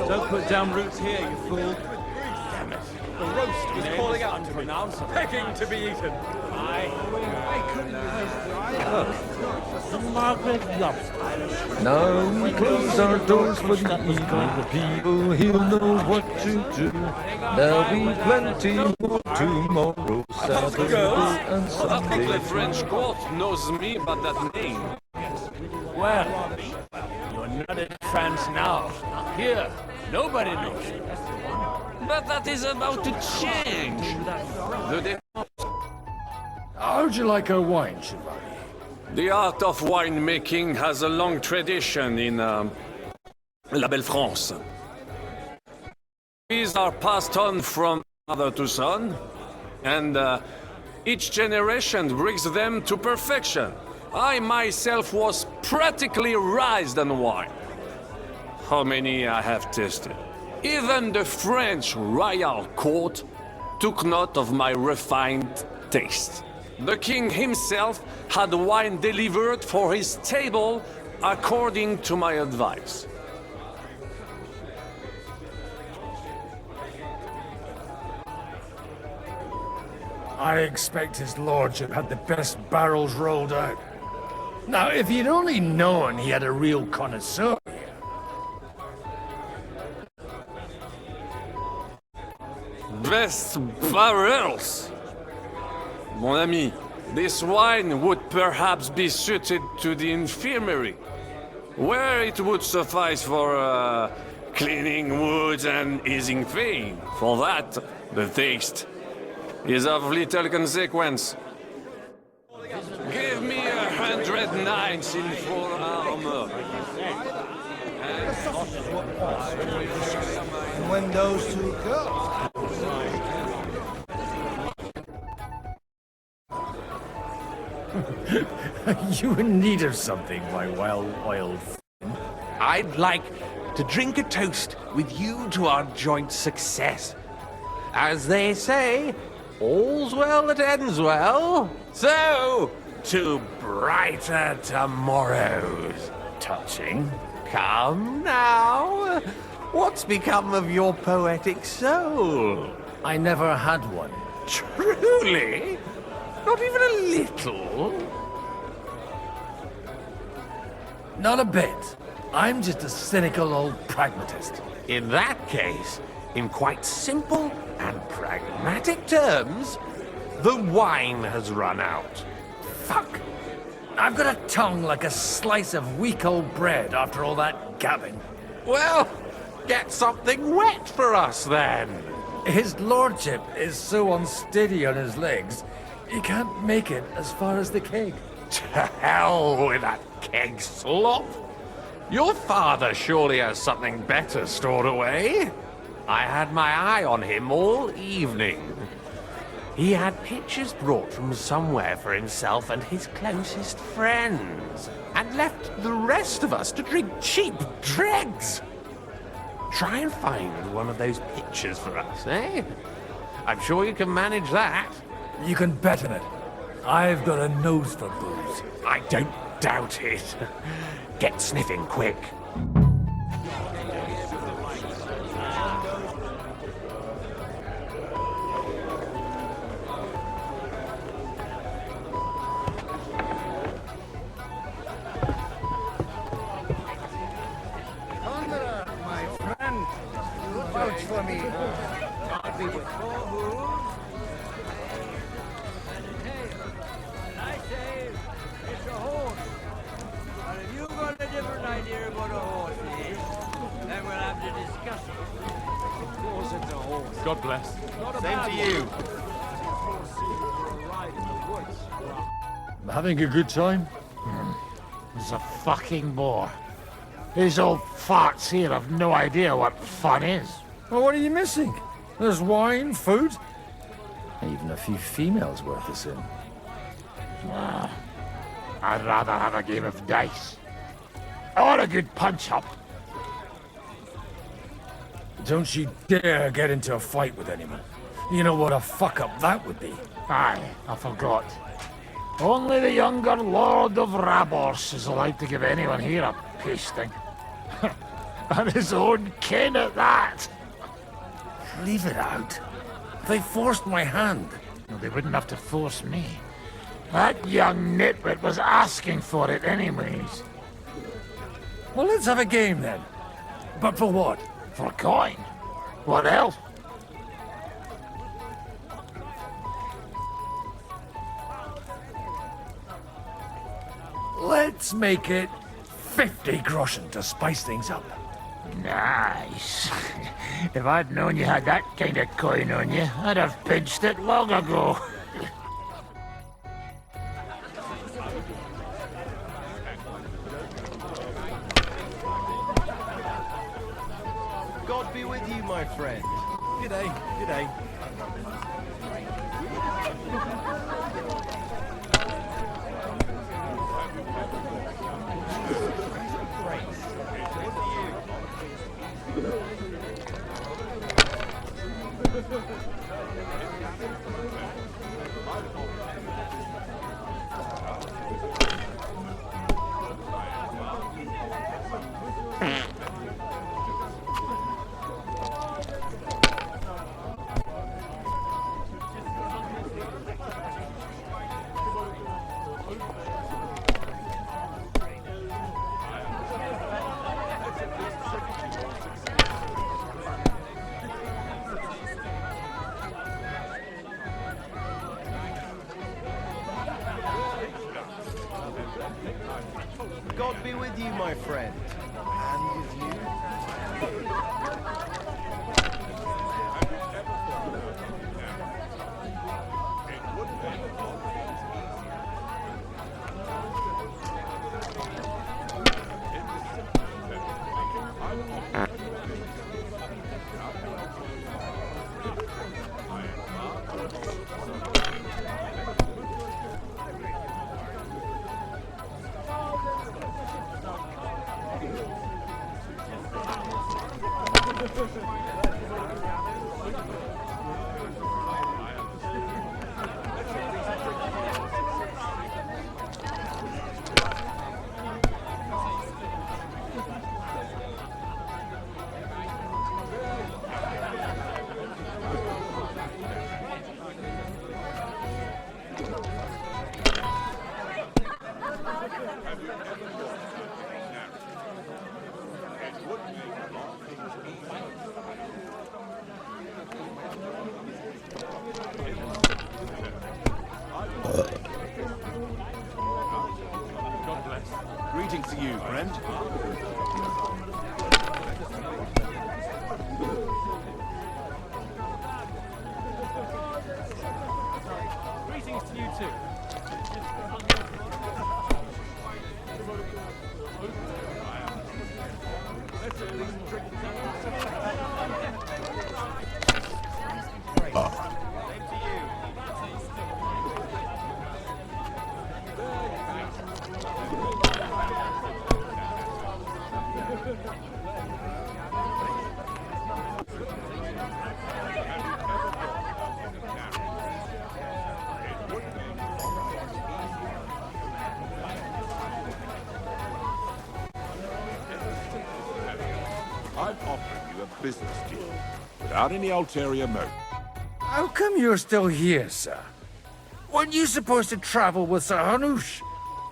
Don't put down roots here, you fool. Damn it. The roast was calling out to me, begging to be eaten. Margaret loves. Now we close our doors for the evil people. He'll know what to do. There'll be plenty more tomorrow. Saturday and I think Sunday. the French court knows me by that name. Well, you're not in France now. Here, nobody knows you. But that is about to change. How'd you like our wine, Chevalier? The art of winemaking has a long tradition in La Belle France. These are passed on from father to son, and each generation brings them to perfection. I myself was practically raised on wine. How many I have tasted? Even the French royal court took note of my refined taste. The king himself had wine delivered for his table according to my advice. I expect his lordship had the best barrels rolled out. Now, if you'd only known he had a real connoisseur here. Best barrels! Mon ami, this wine would perhaps be suited to the infirmary, where it would suffice for cleaning wounds and easing pain. For that, the taste is of little consequence. Give me 100 knights in full armor. And when those two go. You in need of something, my well-oiled friend. I'd like to drink a toast with you to our joint success. As they say, all's well that ends well. So, to brighter tomorrows. Touching. Come now. What's become of your poetic soul? I never had one. Truly? Not even a little? Not a bit. I'm just a cynical old pragmatist. In that case, in quite simple and pragmatic terms, the wine has run out. Fuck! I've got a tongue like a slice of weak old bread after all that gabbing. Well, get something wet for us then. His lordship is so unsteady on his legs, he can't make it as far as the keg. To hell with that keg slop. Your father surely has something better stored away. I had my eye on him all evening. He had pictures brought from somewhere for himself and his closest friends, and left the rest of us to drink cheap dregs. Try and find one of those pictures for us, eh? I'm sure you can manage that. You can bet on it. I've got a nose for booze. I don't doubt it. Get sniffing quick. My friend, vouch for me. I'll be with I say, it's a horse. But if you've got a different idea of what a horse is, then we'll have to discuss it. Of course it's a horse. God bless. Same to you. Having a good time? It's a fucking bore. These old farts here have no idea what fun is. Well, what are you missing? There's wine, food, even a few females worth the sin. I'd rather have a game of dice. Or a good punch-up. Don't you dare get into a fight with anyone. You know what a fuck-up that would be. Aye, I forgot. Only the younger Lord of Rabors is allowed to give anyone here a pasting. And his own kin at that. Leave it out. They forced my hand. No, they wouldn't have to force me. That young nitwit was asking for it anyways. Well, let's have a game then. But for what? For coin. What else? Let's make it 50 groschen to spice things up. Nice. If I'd known you had that kind of coin on you, I'd have pinched it long ago. God be with you, my friend. G'day, g'day. God be with you, my friend. And with you. Greetings to you, friend. Greetings to you too. I'm offering you a business deal without any ulterior motive. How come you're still here, sir? Weren't you supposed to travel with Sir Hanush?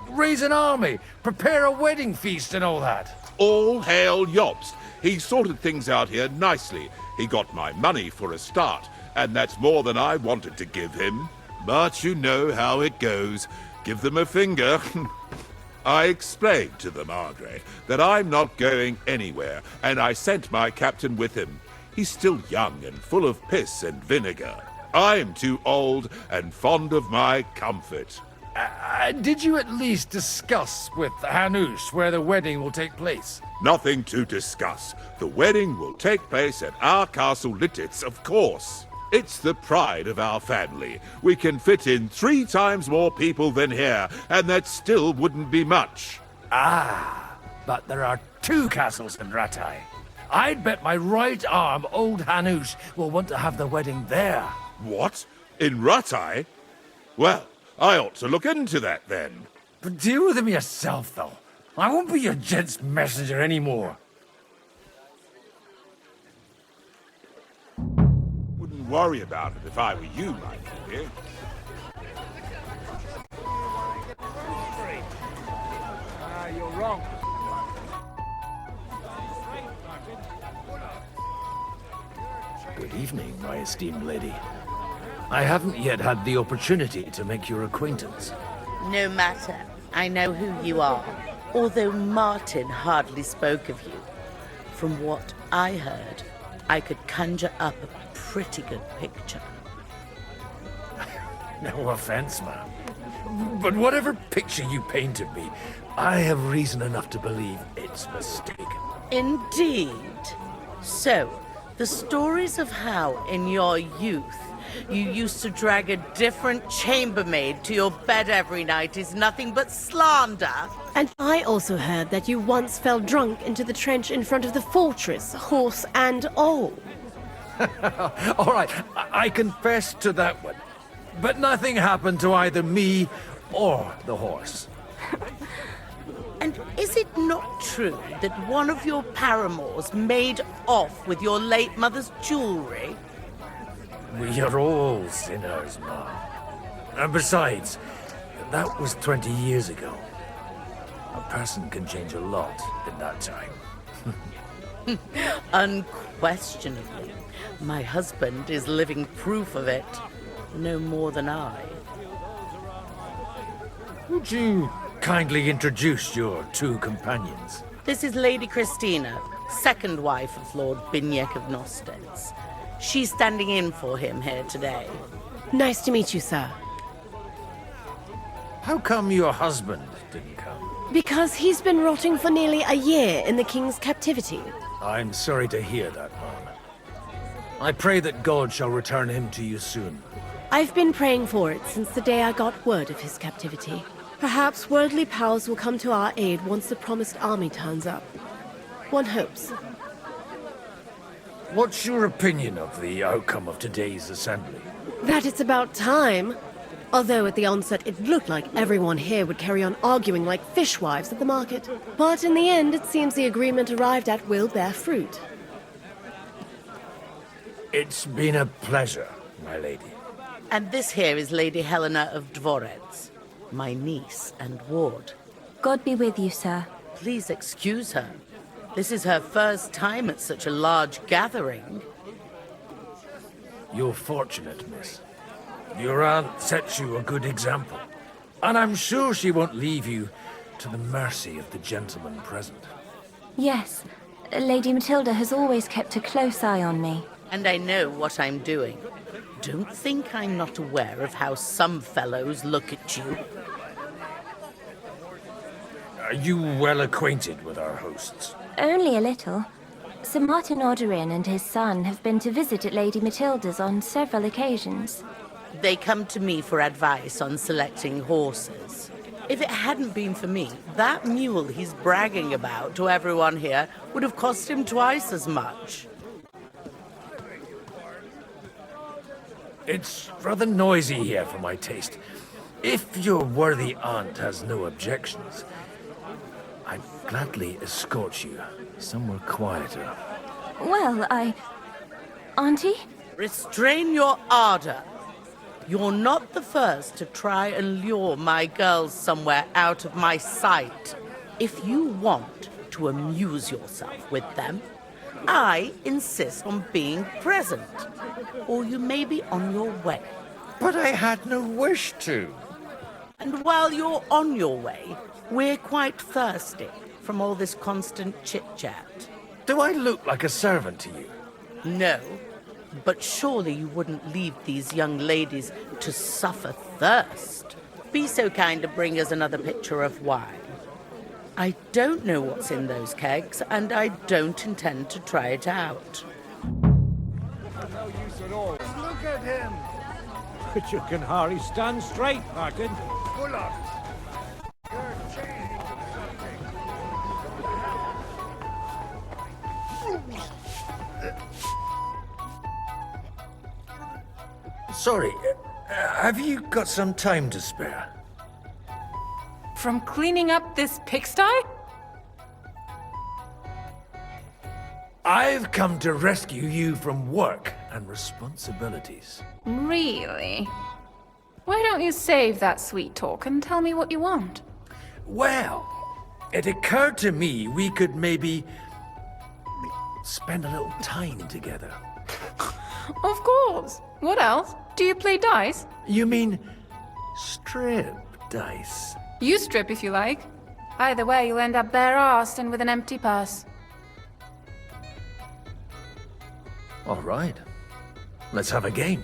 Raise an army, prepare a wedding feast and all that? All hail Yobs. He sorted things out here nicely. He got my money for a start, and that's more than I wanted to give him. But you know how it goes. Give them a finger. I explained to the Margrave that I'm not going anywhere, and I sent my captain with him. He's still young and full of piss and vinegar. I'm too old and fond of my comfort. Did you at least discuss with Hanush where the wedding will take place? Nothing to discuss. The wedding will take place at our castle Littitz, of course. It's the pride of our family. We can fit in 3 times more people than here, and that still wouldn't be much. Ah, but there are 2 castles in Ratai. I'd bet my right arm old Hanush will want to have the wedding there. What? In Ratai? Well, I ought to look into that then. But deal with him yourself, though. I won't be your gent's messenger anymore. worry about it if I were you, my lady. You're wrong. Good evening, my esteemed lady. I haven't yet had the opportunity to make your acquaintance. No matter. I know who you are. Although Martin hardly spoke of you. From what I heard, I could conjure up a pretty good picture. No offense, ma'am. But whatever picture you paint of me, I have reason enough to believe it's mistaken. Indeed. So, the stories of how, in your youth, you used to drag a different chambermaid to your bed every night is nothing but slander. And I also heard that you once fell drunk into the trench in front of the fortress, horse and all. All right, I confess to that one. But nothing happened to either me or the horse. And is it not true that one of your paramours made off with your late mother's jewelry? We are all sinners, Mom. And besides, that was 20 years ago. A person can change a lot in that time. Unquestionably. My husband is living proof of it. No more than I. Would you kindly introduce your two companions? This is Lady Christina, second wife of Lord Binyek of Nostens. She's standing in for him here today. Nice to meet you, sir. How come your husband didn't come? Because he's been rotting for nearly a year in the king's captivity. I'm sorry to hear that, Mom. I pray that God shall return him to you soon. I've been praying for it since the day I got word of his captivity. Perhaps worldly powers will come to our aid once the promised army turns up. One hopes. What's your opinion of the outcome of today's assembly? That it's about time. Although at the onset it looked like everyone here would carry on arguing like fishwives at the market. But in the end, it seems the agreement arrived at will bear fruit. It's been a pleasure, my lady. And this here is Lady Helena of Dvorets, my niece and ward. God be with you, sir. Please excuse her. This is her first time at such a large gathering. You're fortunate, miss. Your aunt sets you a good example. And I'm sure she won't leave you to the mercy of the gentlemen present. Yes, Lady Matilda has always kept a close eye on me. And I know what I'm doing. Don't think I'm not aware of how some fellows look at you. Are you well acquainted with our hosts? Only a little. Sir Martin Oderin and his son have been to visit at Lady Matilda's on several occasions. They come to me for advice on selecting horses. If it hadn't been for me, that mule he's bragging about to everyone here would have cost him twice as much. It's rather noisy here for my taste. If your worthy aunt has no objections, I'd gladly escort you somewhere quieter. Well, Auntie? Restrain your ardor. You're not the first to try and lure my girls somewhere out of my sight. If you want to amuse yourself with them, I insist on being present. Or you may be on your way. But I had no wish to. And while you're on your way, we're quite thirsty from all this constant chit-chat. Do I look like a servant to you? No, but surely you wouldn't leave these young ladies to suffer thirst. Be so kind to bring us another pitcher of wine. I don't know what's in those kegs, and I don't intend to try it out. No use at all. Look at him! But you can hardly stand straight, Martin. Pull up! You're changing Sorry, have you got some time to spare? From cleaning up this pigsty? I've come to rescue you from work and responsibilities. Really? Why don't you save that sweet talk and tell me what you want? Well, it occurred to me we could maybe spend a little time together. Of course. What else? Do you play dice? You mean strip dice? You strip if you like. Either way, you'll end up bare-arsed and with an empty purse. All right. Let's have a game.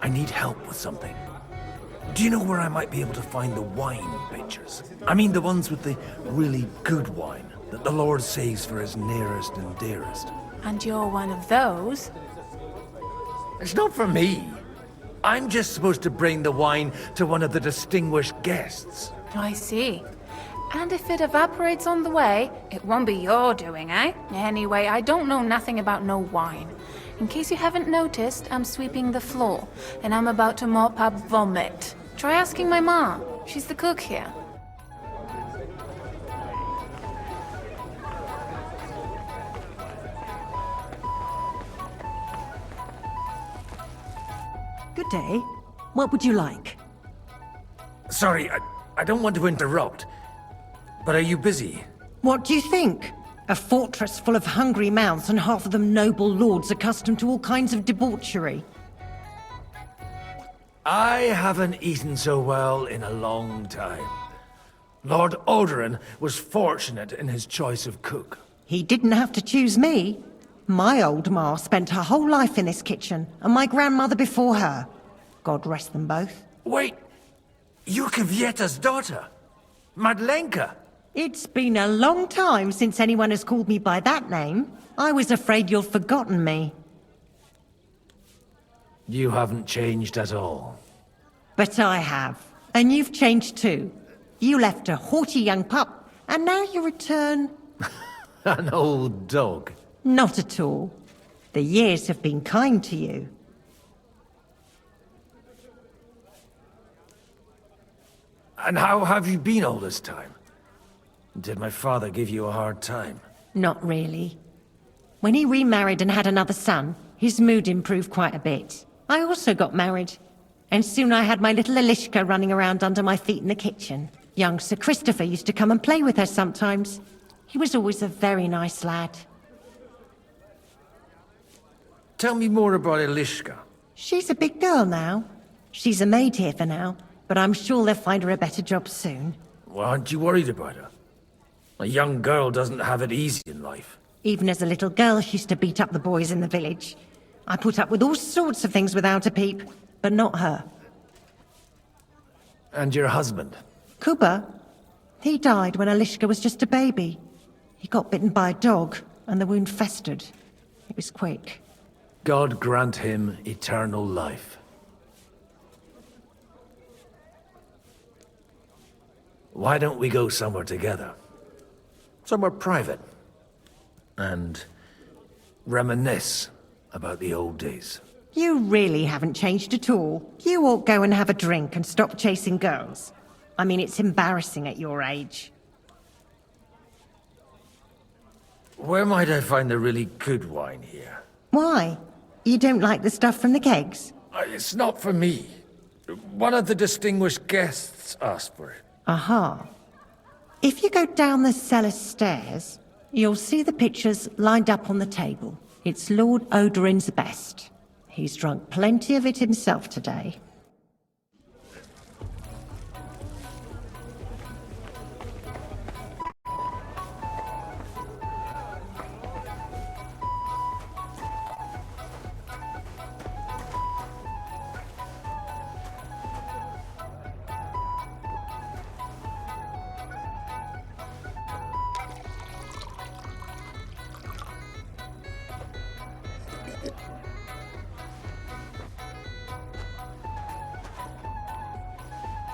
I need help with something. Do you know where I might be able to find the wine pitchers? I mean the ones with the really good wine that the Lord saves for his nearest and dearest. And you're one of those? It's not for me. I'm just supposed to bring the wine to one of the distinguished guests. I see. And if it evaporates on the way, it won't be your doing, eh? Anyway, I don't know nothing about no wine. In case you haven't noticed, I'm sweeping the floor, and I'm about to mop up vomit. Try asking my mom. She's the cook here. Good day. What would you like? Sorry, I don't want to interrupt, but are you busy? What do you think? A fortress full of hungry mouths and half of them noble lords accustomed to all kinds of debauchery. I haven't eaten so well in a long time. Lord Alderaan was fortunate in his choice of cook. He didn't have to choose me. My old ma spent her whole life in this kitchen, and my grandmother before her. God rest them both. Wait, you're Kavietta's daughter? Madlenka! It's been a long time since anyone has called me by that name. I was afraid you'd forgotten me. You haven't changed at all. But I have. And you've changed too. You left a haughty young pup, and now you return... An old dog. Not at all. The years have been kind to you. And how have you been all this time? Did my father give you a hard time? Not really. When he remarried and had another son, his mood improved quite a bit. I also got married. And soon I had my little Elishka running around under my feet in the kitchen. Young Sir Christopher used to come and play with her sometimes. He was always a very nice lad. Tell me more about Elishka. She's a big girl now. She's a maid here for now, but I'm sure they'll find her a better job soon. Well, aren't you worried about her? A young girl doesn't have it easy in life. Even as a little girl, she used to beat up the boys in the village. I put up with all sorts of things without a peep, but not her. And your husband? Kuba? He died when Elishka was just a baby. He got bitten by a dog, and the wound festered. It was quick. God grant him eternal life. Why don't we go somewhere together? Somewhere private. And reminisce about the old days. You really haven't changed at all. You ought go and have a drink and stop chasing girls. I mean, it's embarrassing at your age. Where might I find the really good wine here? Why? You don't like the stuff from the kegs? It's not for me. One of the distinguished guests asked for it. Aha. If you go down the cellar stairs, you'll see the pictures lined up on the table. It's Lord Odorin's best. He's drunk plenty of it himself today.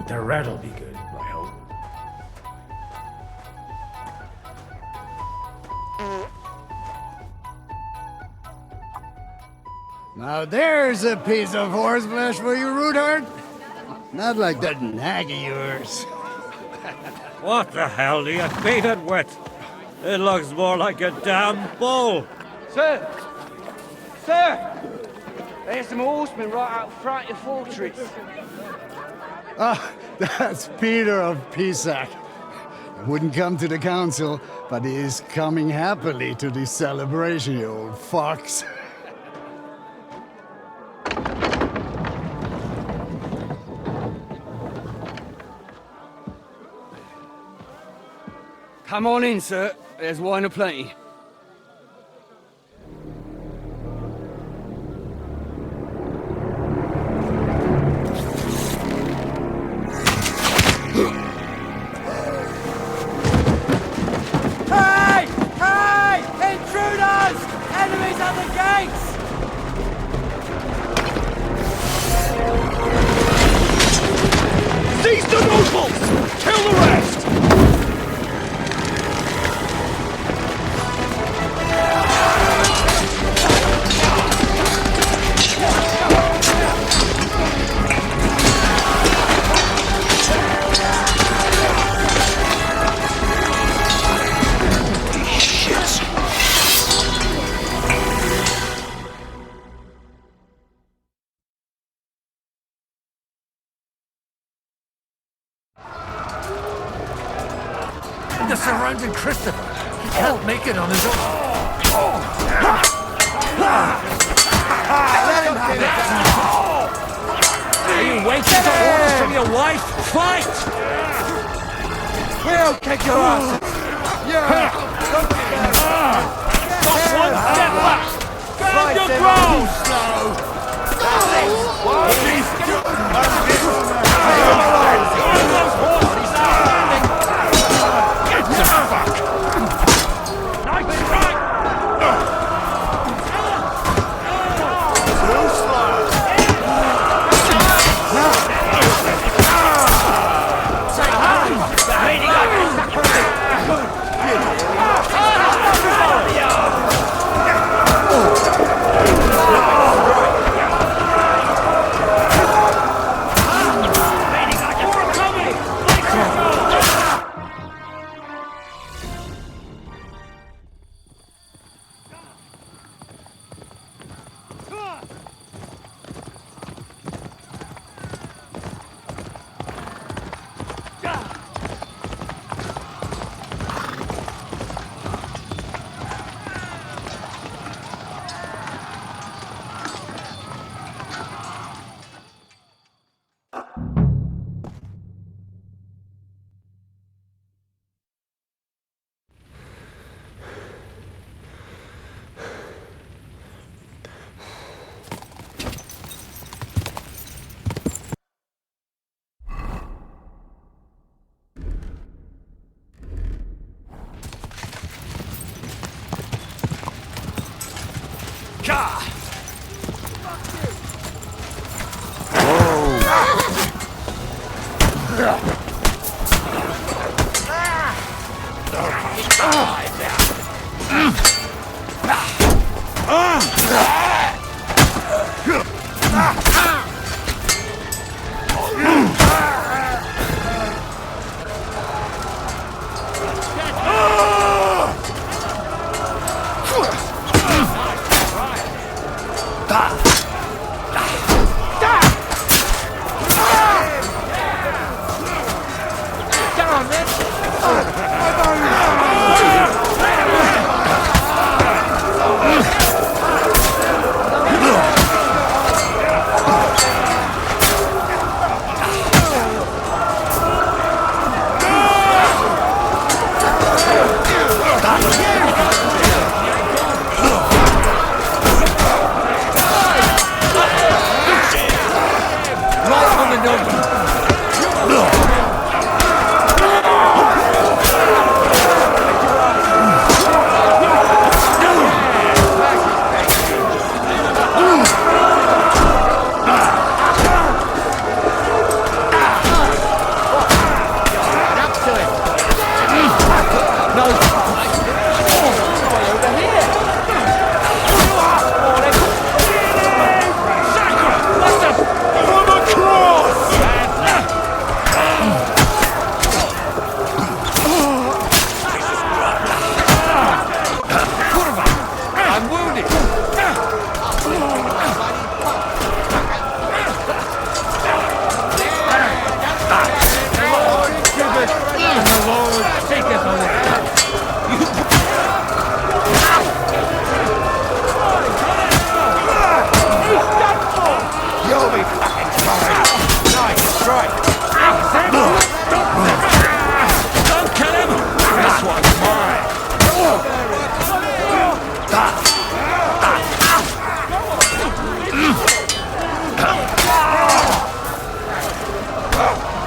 The rat'll be good, I hope. Now there's a piece of horseflesh for you, Rootheart. Not like that nag of yours. What the hell do you beat it with? It looks more like a damn bull. Sir! Sir! There's some horsemen right out front of your fortress. Ah, that's Peter of Pisac. He wouldn't come to the council, but he is coming happily to the celebration, you old fox. Come on in, sir. There's wine aplenty. Hey! Hey! Intruders! Enemies at the gates! Seize the nobles! Kill the rest! They're surrounding Christopher. He can't make it on his own. Are you waiting for orders from your wife? Fight! We'll kick your asses! Not one step back! Stand your ground!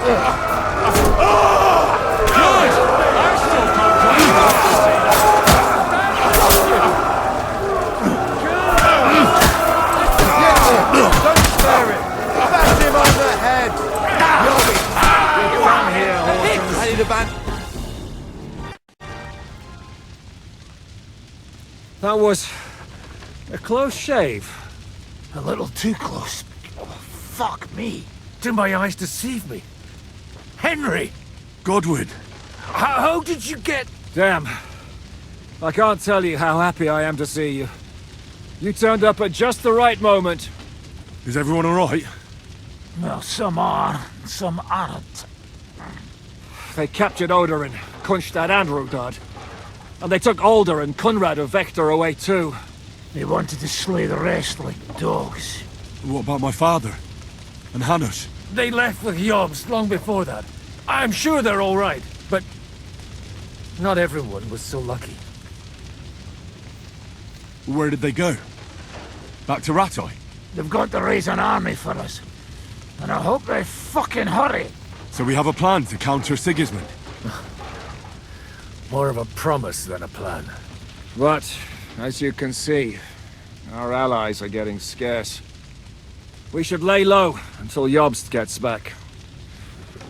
Don't spare him! Bash him on the head! Come here, horses. I need a band. That was a close shave. A little too close. Oh, fuck me. Did my eyes deceive me? Henry! Godwin! How did you get... Damn. I can't tell you how happy I am to see you. You turned up at just the right moment. Is everyone alright? Well, some are, some aren't. They captured Odorin, Kunstad and Rudard. And they took Alder and Kunrad of Vector away too. They wanted to slay the rest like dogs. What about my father? And Hanush? They left with Yobs long before that. I'm sure they're all right, but not everyone was so lucky. Where did they go? Back to Rattay? They've got to raise an army for us. And I hope they fucking hurry. So we have a plan to counter Sigismund? More of a promise than a plan. But, as you can see, our allies are getting scarce. We should lay low until Jobst gets back.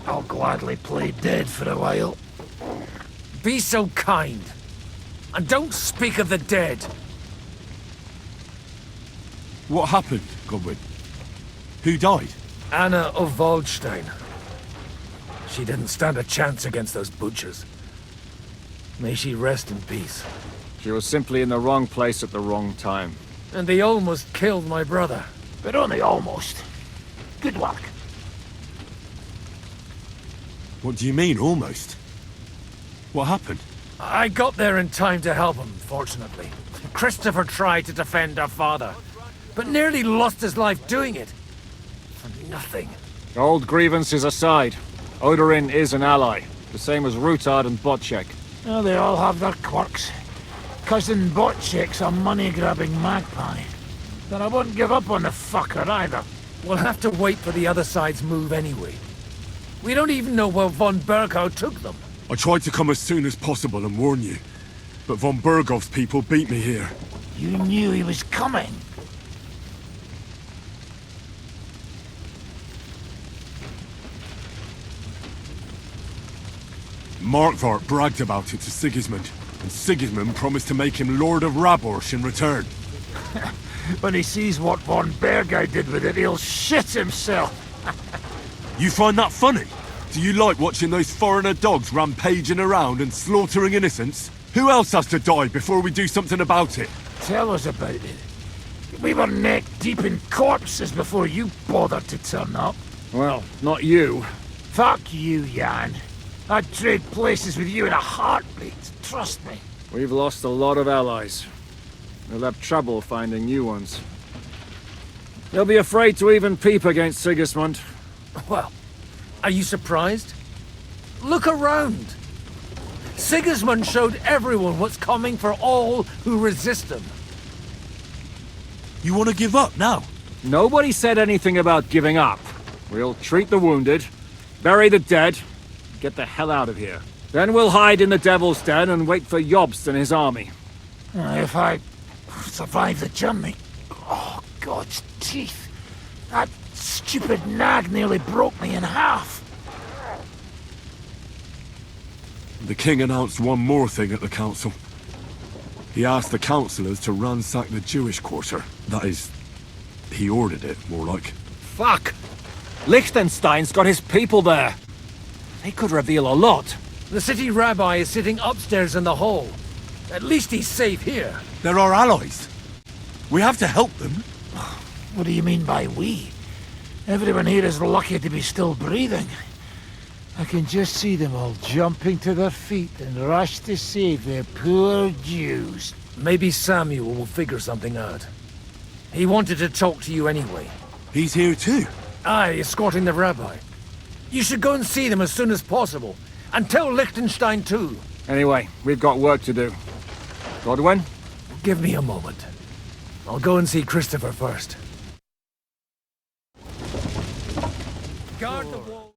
I'll gladly play dead for a while. Be so kind. And don't speak of the dead. What happened, Godwin? Who died? Anna of Waldstein. She didn't stand a chance against those butchers. May she rest in peace. She was simply in the wrong place at the wrong time. And they almost killed my brother. But only almost. Good work. What do you mean, almost? What happened? I got there in time to help him, fortunately. Christopher tried to defend our father, but nearly lost his life doing it. For nothing. Old grievances aside, Odorin is an ally, the same as Rutard and Botchek. Oh, they all have their quirks. Cousin Botchek's a money-grabbing magpie. But I wouldn't give up on the fucker either. We'll have to wait for the other side's move anyway. We don't even know where von Berghow took them. I tried to come as soon as possible and warn you, but von Bergov's people beat me here. You knew he was coming. Markvart bragged about it to Sigismund, and Sigismund promised to make him Lord of Raborsh in return. When he sees what von Berghow did with it, he'll shit himself. You find that funny? Do you like watching those foreigner dogs rampaging around and slaughtering innocents? Who else has to die before we do something about it? Tell us about it. We were neck deep in corpses before you bothered to turn up. Well, not you. Fuck you, Jan. I'd trade places with you in a heartbeat, trust me. We've lost a lot of allies. We'll have trouble finding new ones. They'll be afraid to even peep against Sigismund. Well, are you surprised? Look around! Sigismund showed everyone what's coming for all who resist him. You want to give up now? Nobody said anything about giving up. We'll treat the wounded, bury the dead, get the hell out of here. Then we'll hide in the Devil's Den and wait for Jobst and his army. If I survive the journey... Oh, God's teeth. That stupid nag nearly broke me in half. The king announced one more thing at the council. He asked the councillors to ransack the Jewish quarter. That is, he ordered it, more like. Fuck! Liechtenstein's got his people there. They could reveal a lot. The city rabbi is sitting upstairs in the hall. At least he's safe here. They're our allies. We have to help them. What do you mean by we? Everyone here is lucky to be still breathing. I can just see them all jumping to their feet and rush to save their poor Jews. Maybe Samuel will figure something out. He wanted to talk to you anyway. He's here too? Aye, escorting the rabbi. You should go and see them as soon as possible. And tell Liechtenstein too. Anyway, we've got work to do. Godwin? Give me a moment. I'll go and see Christopher first. Guard the wall.